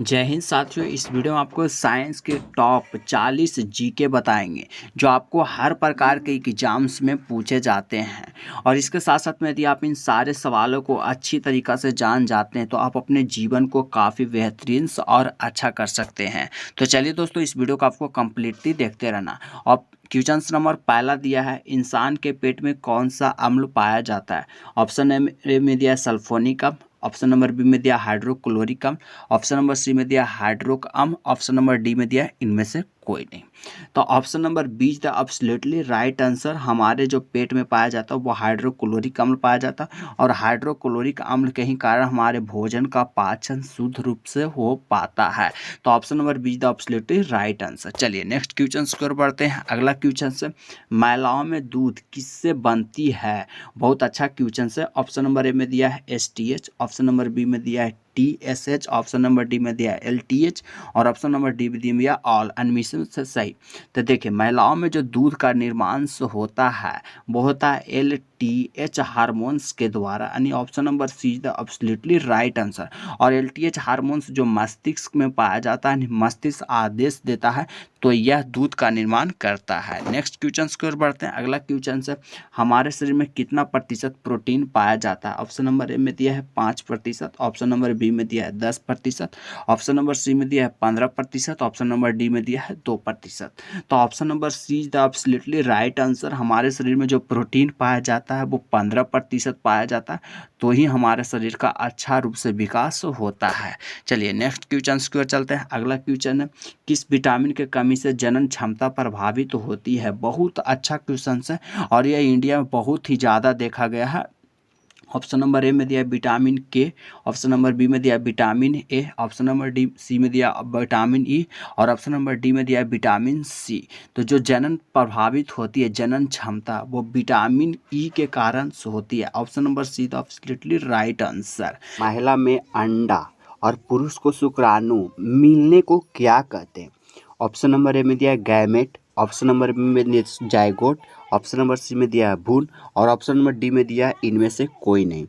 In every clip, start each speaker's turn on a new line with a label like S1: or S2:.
S1: जय हिंद साथियों। इस वीडियो में आपको साइंस के टॉप 40 जीके बताएंगे जो आपको हर प्रकार के एग्जाम्स में पूछे जाते हैं। और इसके साथ साथ में यदि आप इन सारे सवालों को अच्छी तरीक़ा से जान जाते हैं तो आप अपने जीवन को काफ़ी बेहतरीन और अच्छा कर सकते हैं। तो चलिए दोस्तों, इस वीडियो को आपको कम्प्लीटली देखते रहना। और क्वेश्चन नंबर पहला दिया है, इंसान के पेट में कौन सा अम्ल पाया जाता है। ऑप्शन ए में दिया सल्फोनिक अम्ल, ऑप्शन नंबर बी में दिया हाइड्रोक्लोरिक अम्ल, ऑप्शन नंबर सी में दिया हाइड्रोक अम्ल, ऑप्शन नंबर डी में दिया इनमें से कोई नहीं। तो option number be the absolutely right answer. हमारे जो पेट में पाया जाता है वो हाइड्रोक्लोरिक अम्ल पाया जाता है, और हाइड्रोक्लोरिक अम्ल के ही कारण हमारे भोजन का पाचन शुद्ध रूप से हो पाता है। तो option number be the absolutely right answer. चलिए नेक्स्ट क्वेश्चन की ओर बढ़ते हैं। अगला क्वेश्चन से, महिलाओं में दूध किससे बनती है। बहुत अच्छा क्वेश्चन है। ऑप्शन नंबर ए में दिया है STH, ऑप्शन नंबर बी में दिया है TSH, ऑप्शन नंबर डी में दिया है LTH, और ऑप्शन नंबर डी में दिया ऑल। एडमिशन से सही। तो देखिए, महिलाओं में जो दूध का निर्माण होता है वो होता है LTH हार्मोन्स के द्वारा, यानी option number C is the absolutely right answer. और LTH हार्मोन्स जो मस्तिष्क में पाया जाता है, मस्तिष्क आदेश देता है तो यह दूध का निर्माण करता है। नेक्स्ट क्वेश्चन की ओर बढ़ते हैं। अगला क्वेश्चन से, हमारे शरीर में कितना प्रतिशत प्रोटीन पाया जाता है। ऑप्शन नंबर ए में दिया है 5%, ऑप्शन नंबर बी में दिया है 10%, ऑप्शन नंबर सी में दिया है 15%, ऑप्शन नंबर डी में दिया है 2%। तो option number C is the absolutely right answer. हमारे शरीर में जो प्रोटीन पाया जाता है वो 15% पाया जाता है, तो ही हमारे शरीर का अच्छा रूप से विकास होता है। चलिए नेक्स्ट क्वेश्चन की ओर चलते हैं। अगला क्वेश्चन है, किस विटामिन के कमी से जनन क्षमता प्रभावित होती है। बहुत अच्छा क्वेश्चन है और यह इंडिया में बहुत ही ज़्यादा देखा गया है। ऑप्शन नंबर ए में दिया विटामिन के, ऑप्शन नंबर बी में दिया vitamin A, option number D C में दिया विटामिन ई, और ऑप्शन नंबर डी में दिया विटामिन सी। तो जो जनन प्रभावित होती है, जनन क्षमता, वो विटामिन ई के कारण से होती है। Option number see the absolutely right answer. महिला में अंडा और पुरुष को शुक्राणु मिलने को क्या कहते हैं। ऑप्शन नंबर ए में दिया गैमेट, ऑप्शन नंबर बी में दिया जाइगोट, ऑप्शन नंबर सी में दिया है भ्रूण, और ऑप्शन नंबर डी में दिया है इनमें से कोई नहीं।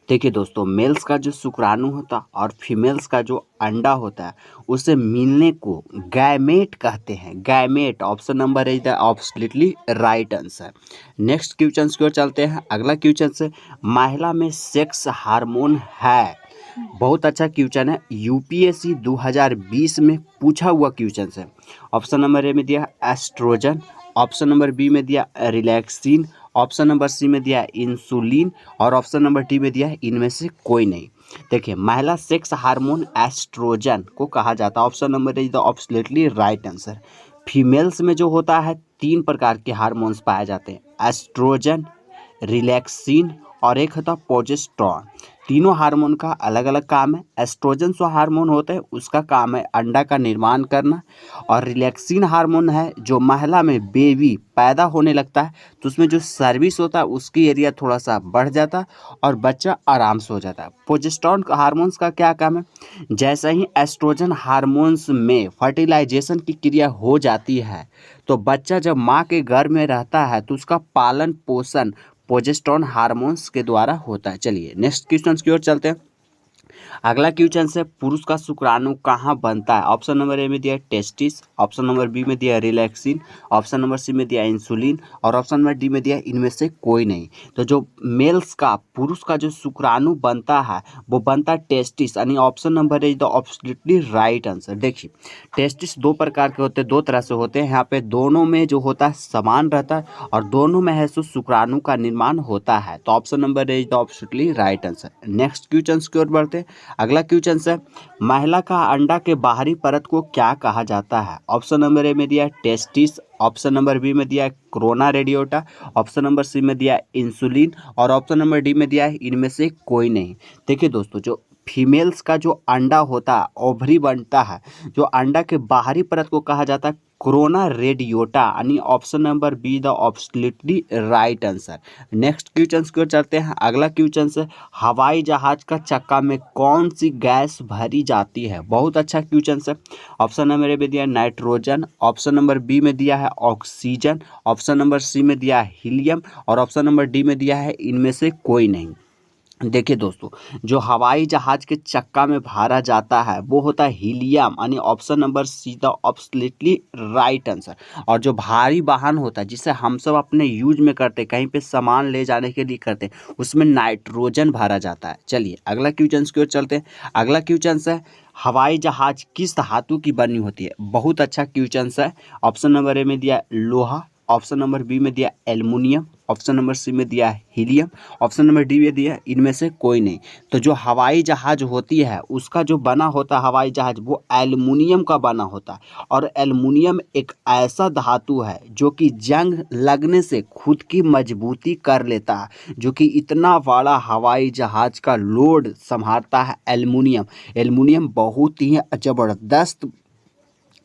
S1: देखिए दोस्तों, मेल्स का जो शुक्राणु होता है और फीमेल्स का जो अंडा होता है उसे मिलने को गैमेट कहते हैं। Gamete. Option number is the absolutely right answer. Next question की ओर चलते हैं। अगला क्वेश्चन से, महिला में सेक्स हार्मोन है। बहुत अच्छा क्वेश्चन है, UPSC 2020 में पूछा हुआ क्वेश्चन है। ऑप्शन नंबर ए में दिया एस्ट्रोजन, ऑप्शन नंबर बी में दिया रिलैक्सिन, ऑप्शन नंबर सी में दिया इंसुलिन, और ऑप्शन नंबर डी में दिया इनमें से कोई नहीं। देखिए, महिला सेक्स हार्मोन एस्ट्रोजन को कहा जाता है। Option number is the absolutely right answer. Females में जो होता है 3 प्रकार के हार्मोन्स पाए जाते हैं, एस्ट्रोजन, रिलैक्सिन और एक होता प्रोजेस्टेरॉन। तीनों हार्मोन का अलग अलग काम है। एस्ट्रोजन जो हार्मोन होता है उसका काम है अंडा का निर्माण करना, और रिलैक्सिन हार्मोन है जो महिला में बेबी पैदा होने लगता है तो उसमें जो सर्विस होता है उसकी एरिया थोड़ा सा बढ़ जाता है और बच्चा आराम से हो जाता है। प्रोजेस्टेरॉन हार्मोन्स का क्या काम है, जैसे ही एस्ट्रोजन हार्मोन्स में फर्टिलाइजेशन की क्रिया हो जाती है तो बच्चा जब माँ के गर्भ में रहता है तो उसका पालन पोषण प्रोजेस्टेरॉन हार्मोन्स के द्वारा होता है। चलिए नेक्स्ट क्वेश्चन की ओर चलते हैं। अगला क्वेश्चन से, पुरुष का शुक्राणु कहाँ बनता है। ऑप्शन नंबर ए में दिया टेस्टिस, ऑप्शन नंबर बी में दिया रिलैक्सिन, ऑप्शन नंबर सी में दिया इंसुलिन, और ऑप्शन नंबर डी में दिया इनमें से कोई नहीं। तो जो मेल्स का, पुरुष का जो शुक्राणु बनता है वो बनता है टेस्टिस, यानी option number is the absolutely right answer. देखिए, टेस्टिस 2 प्रकार के होते हैं, 2 तरह से होते हैं। यहाँ पे दोनों में जो होता है समान रहता है और दोनों में है सो शुक्राणु का निर्माण होता है। तो option number is the absolutely right answer. Next question की ओर बढ़ते हैं। अगला क्वेश्चन है, महिला का अंडा के बाहरी परत को क्या कहा जाता है। ऑप्शन नंबर ए में दिया टेस्टिस, ऑप्शन नंबर बी में दिया कोरोना रेडियोटा, ऑप्शन नंबर सी में दिया इंसुलिन, और ऑप्शन नंबर डी में दिया इनमें से कोई नहीं। देखिए दोस्तों, जो फीमेल्स का जो अंडा होता है, ओवरी बनता है, जो अंडा के बाहरी परत को कहा जाता है कोरोना रेडियोटा, यानी option number be the absolutely right answer. Next question की ओर चलते हैं। अगला क्वेश्चन से, हवाई जहाज का चक्का में कौन सी गैस भरी जाती है। बहुत अच्छा क्वेश्चन है। ऑप्शन नंबर ए में दिया नाइट्रोजन, ऑप्शन नंबर बी में दिया है ऑक्सीजन, ऑप्शन नंबर सी में दिया है हीलियम, और ऑप्शन नंबर डी में दिया है इनमें से कोई नहीं। देखिए दोस्तों, जो हवाई जहाज के चक्का में भरा जाता है वो होता है हीलियम, यानी option number see the absolutely right answer. और जो भारी वाहन होता है जिसे हम सब अपने यूज में करते हैं, कहीं पे सामान ले जाने के लिए करते हैं, उसमें नाइट्रोजन भरा जाता है। चलिए अगला क्वेश्चन की ओर चलते हैं। अगला क्वेश्चन है, हवाई जहाज किस धातु की बनी होती है? बहुत अच्छा क्वेश्चन है। ऑप्शन नंबर ए में दिया लोहा, ऑप्शन नंबर बी में दिया एल्युमिनियम, ऑप्शन नंबर सी में दिया हीलियम, ऑप्शन नंबर डी में दिया इनमें से कोई नहीं। तो जो हवाई जहाज होती है उसका जो बना होता है हवाई जहाज वो एल्युमिनियम का बना होता है। और एल्युमिनियम एक ऐसा धातु है जो कि जंग लगने से खुद की मजबूती कर लेता है, जो कि इतना बड़ा हवाई जहाज का लोड संभालता है एल्युमिनियम। एल्युमिनियम बहुत ही ज़बरदस्त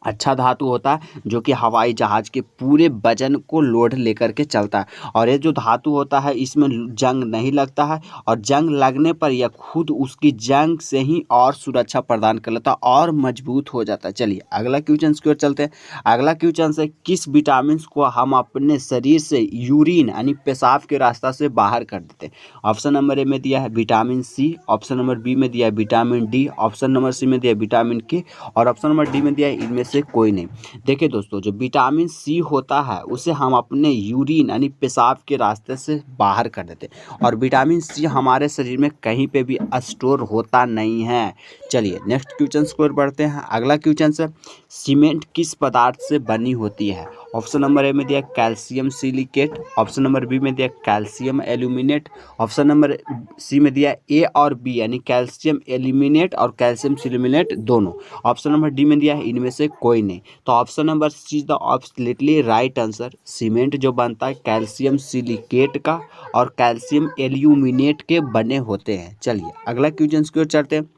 S1: अच्छा धातु होता है जो कि हवाई जहाज के पूरे वजन को लोड लेकर के चलता है। और ये जो धातु होता है इसमें जंग नहीं लगता है, और जंग लगने पर यह खुद उसकी जंग से ही और सुरक्षा प्रदान कर लेता है और मजबूत हो जाता है। चलिए अगला क्वेश्चन की ओर चलते हैं। अगला क्वेश्चन है, किस विटामिन को हम अपने शरीर से यूरिन यानी पेशाब के रास्ता से बाहर कर देते हैं? ऑप्शन नंबर ए में दिया है vitamin C, option number B में दिया है vitamin D, option number C में दिया है विटामिन के, और ऑप्शन नंबर डी में दिया है इनमें से कोई नहीं। देखिए दोस्तों, जो विटामिन सी होता है उसे हम अपने यूरिन यानी पेशाब के रास्ते से बाहर कर देते हैं, और विटामिन सी हमारे शरीर में कहीं पे भी स्टोर होता नहीं है। चलिए नेक्स्ट क्वेश्चन की ओर बढ़ते हैं। अगला क्वेश्चन है, सीमेंट किस पदार्थ से बनी होती है? ऑप्शन नंबर ए में दिया calcium silicate, option number B में दिया calcium aluminate, option number C में दिया ए और बी यानी कैल्शियम एल्यूमिनेट और कैल्शियम सिलिमिनेट दोनों, ऑप्शन नंबर डी में दिया है इनमें से कोई नहीं। तो option number C is the absolutely right answer. Cement जो बनता है कैल्शियम सिलिकेट का और कैल्शियम एल्यूमिनेट के बने होते हैं। चलिए अगला क्वेश्चन की ओर चलते हैं।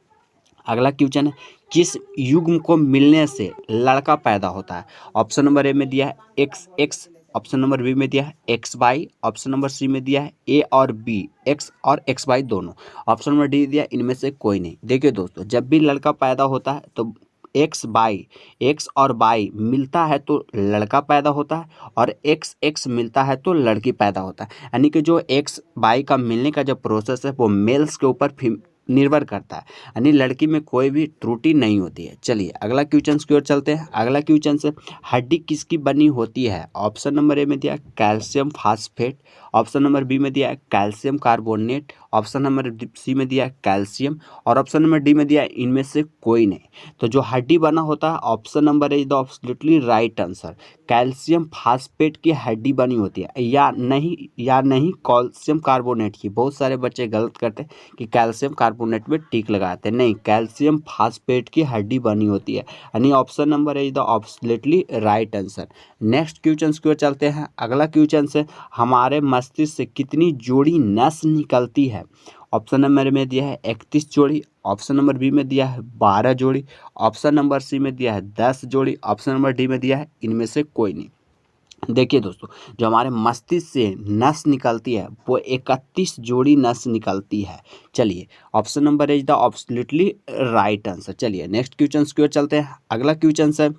S1: अगला क्वेश्चन है, किस युग्म को मिलने से लड़का पैदा होता है? ऑप्शन नंबर ए में दिया है X X, option number B में दिया है X Y, option number C में दिया है ए और बी एक्स और एक्स वाई दोनों, ऑप्शन नंबर डी दिया इनमें से कोई नहीं। देखिए दोस्तों, जब भी लड़का पैदा होता है तो एक्स और वाई मिलता है तो लड़का पैदा होता है, और एक्स एक्स मिलता है तो लड़की पैदा होता है। यानी कि जो एक्स वाई का मिलने का जो प्रोसेस है वो मेल्स के ऊपर निर्भर करता है, यानी लड़की में कोई भी त्रुटि नहीं होती है। चलिए अगला क्वेश्चन की ओर चलते हैं। अगला क्वेश्चन से, हड्डी किसकी बनी होती है? ऑप्शन नंबर ए में दिया calcium phosphate, option number B में दिया है calcium carbonate, option number C में दिया है कैल्शियम, और ऑप्शन नंबर डी में दिया है इनमें से कोई नहीं। तो जो हड्डी बना होता है option number is the absolutely right answer. Calcium phosphate की हड्डी बनी होती है, या नहीं कैल्शियम कार्बोनेट की। बहुत सारे बच्चे गलत करते हैं कि कैल्शियम कार्बोनेट में टिक लगाते हैं, नहीं, कैल्शियम फास्फेट की हड्डी बनी होती है, यानी option number is the absolutely right answer. Next question की ओर चलते हैं। अगला क्वेश्चन से, हमारे मस्तिष्क से कितनी जोड़ी नस निकलती है? ऑप्शन नंबर में दिया है 31 जोड़ी, ऑप्शन नंबर बी में दिया है 12 जोड़ी, ऑप्शन नंबर सी में दिया है 10 जोड़ी, ऑप्शन नंबर डी में दिया है इनमें से कोई नहीं। देखिए दोस्तों, जो हमारे मस्तिष्क से नस निकलती है वो 31 जोड़ी नस निकलती है। चलिए option number is the absolutely right answer. चलिए नेक्स्ट क्वेश्चन की ओर चलते हैं। अगला क्वेश्चन है,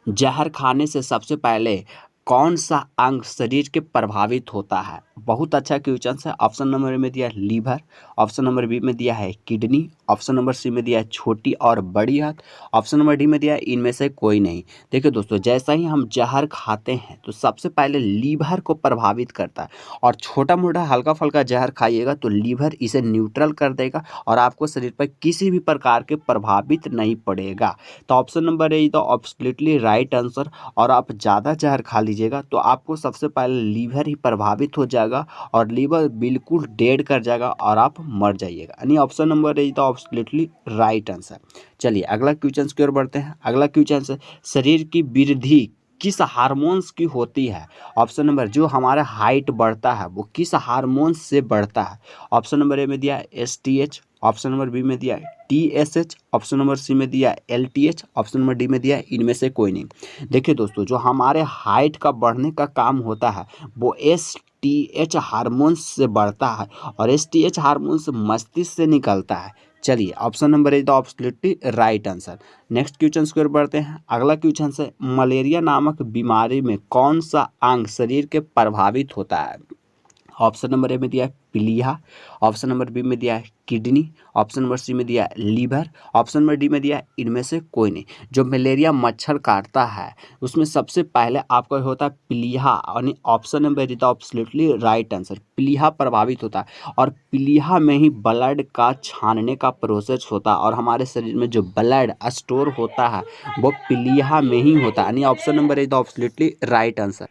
S1: जहर खाने से सबसे पहले कौन सा अंग शरीर के प्रभावित होता है? बहुत अच्छा क्वेश्चन है। ऑप्शन नंबर में दिया है लीवर, ऑप्शन नंबर बी में दिया है किडनी, ऑप्शन नंबर सी में दिया है छोटी और बड़ी आंत, ऑप्शन नंबर डी में दिया है इनमें से कोई नहीं। देखिए दोस्तों, जैसा ही हम जहर खाते हैं तो सबसे पहले लीवर को प्रभावित करता है, और छोटा मोटा हल्का फुल्का जहर खाइएगा तो लीवर इसे न्यूट्रल कर देगा और आपको शरीर पर किसी भी प्रकार के प्रभावित नहीं पड़ेगा। तो option number A the absolutely right answer. और आप ज़्यादा जहर खा लीजिएगा तो आपको सबसे पहले लीवर ही प्रभावित हो जाएगा और लीवर बिल्कुल डेड कर जाएगा और आप मर जाइएगा, यानी option number is the absolutely right answer. चलिए अगला क्वेश्चन की ओर बढ़ते हैं। अगला क्वेश्चन है, शरीर की वृद्धि किस हार्मोन्स की होती है? ऑप्शन नंबर, जो हमारा हाइट बढ़ता है वो किस हार्मोन से बढ़ता है? ऑप्शन नंबर ए में दिया है STH, ऑप्शन नंबर बी में दिया है TSH, ऑप्शन नंबर सी में दिया है LTH, ऑप्शन नंबर डी में दिया है इनमें से कोई नहीं। देखिए दोस्तों, जो हमारे हाइट का बढ़ने का काम होता है वो STH हार्मोन्स से बढ़ता है, और STH हार्मोन से मस्तिष्क से निकलता है। चलिए option number is the absolutely right answer. Next question की ओर बढ़ते हैं। अगला क्वेश्चन है, मलेरिया नामक बीमारी में कौन सा अंग शरीर के प्रभावित होता है? ऑप्शन नंबर ए में दिया है पीलिया, ऑप्शन नंबर बी में दिया है किडनी, ऑप्शन नंबर सी में दिया है लीवर, ऑप्शन नंबर डी में दिया है इनमें से कोई नहीं। जो मलेरिया मच्छर काटता है उसमें सबसे पहले आपका होता है पीलिया, यानी option number is the absolutely right answer. पीलिया प्रभावित होता है और पीलिया में ही ब्लड का छानने का प्रोसेस होता है और हमारे शरीर में जो ब्लड स्टोर होता है वो पीलिया में ही होता है, यानी option number is the absolutely right answer.